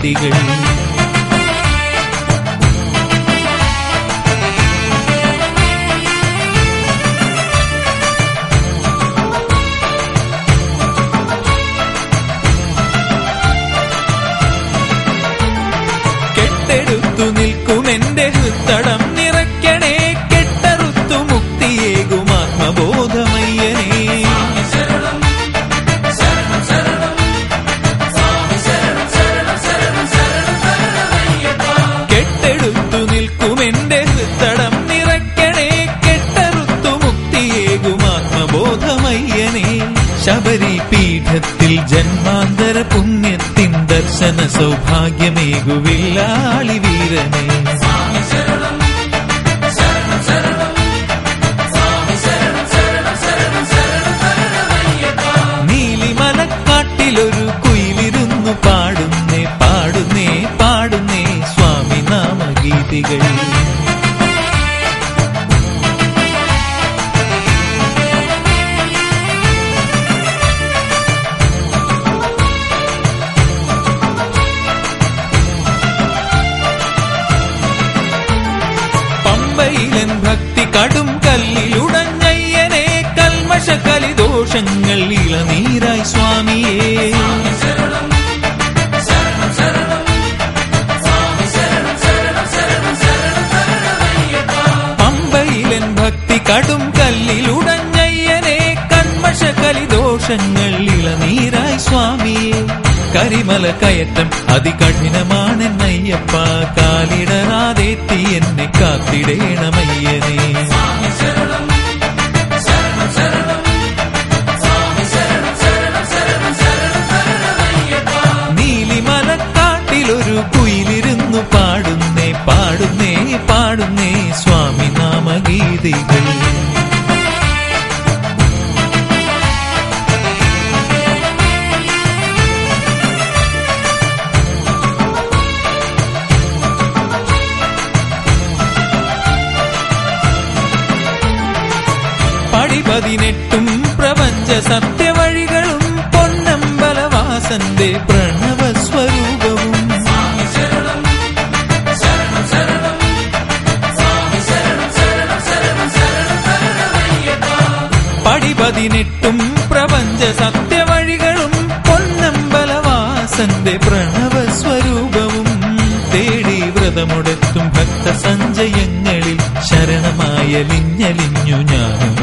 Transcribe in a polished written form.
ഗീതികൾ. കെട്ടെടുത്തു നിൽക്കുമെന്റെ ഹൃത്തടം നിറയ്ക്കണേ, കെട്ടറുത്തു മുക്തിയേകും ആത്മബോധമയ്യനേ. കെട്ടെടുത്തു നിൽക്കുമെന്റെ ഹൃത്തടം നിറയ്ക്കണേ, കെട്ടറുത്തു മുക്തിയേകും ആത്മബോധമയ്യനേ. ശബരി പീഠത്തിൽ ജന്മാന്തര പുണ്യത്തിൻ ദർശന സൗഭാഗ്യമേകുവില്ലാളി വീരനേ. നീലിമലക്കാട്ടിലൊരു കുയിലിരുന്നു പാടുന്നേ പാടുന്നേ പാടുന്നേ സ്വാമി നാമഗീതികൾ. പമ്പയിലൻ ഭക്തി കടും കല്ലിലുടഞ്ഞയ്യനെ, കൽമഷ കലിദോഷങ്ങൾ ഇളനീരായി സ്വാമിയേ. പമ്പയിലൻ ഭക്തി കടും കല്ലിലുടഞ്ഞയ്യനെ, കൽമഷ കലിദോഷങ്ങൾ ഇളനീരായി സ്വാമിയേ. കരിമല കയറ്റം അതികഠിനമാണെന്നയ്യപ്പ, കാലിടറാതെത്തി എന്നെ കാത്തിടേണമയ്യനേ. നീലിമലക്കാട്ടിലൊരു കുയിലിരുന്നു പാടുന്നേ പാടുന്നേ പാടുന്നേ സ്വാമി നാമഗീതികൾ. പടിപതിനെട്ടും പ്രപഞ്ച സത്യവഴികളും പൊന്നമ്പലവാസന്റെ പ്രണവസ്വരൂപവും. പടിപതിനെട്ടും പ്രപഞ്ച സത്യവഴികളും പൊന്നമ്പലവാസന്റെ പ്രണവസ്വരൂപവും. തേടി വ്രതമുടത്തും ഭക്തസഞ്ചയങ്ങളിൽ ശരണമായ ലിഞ്ഞലിഞ്ഞു ഞാനും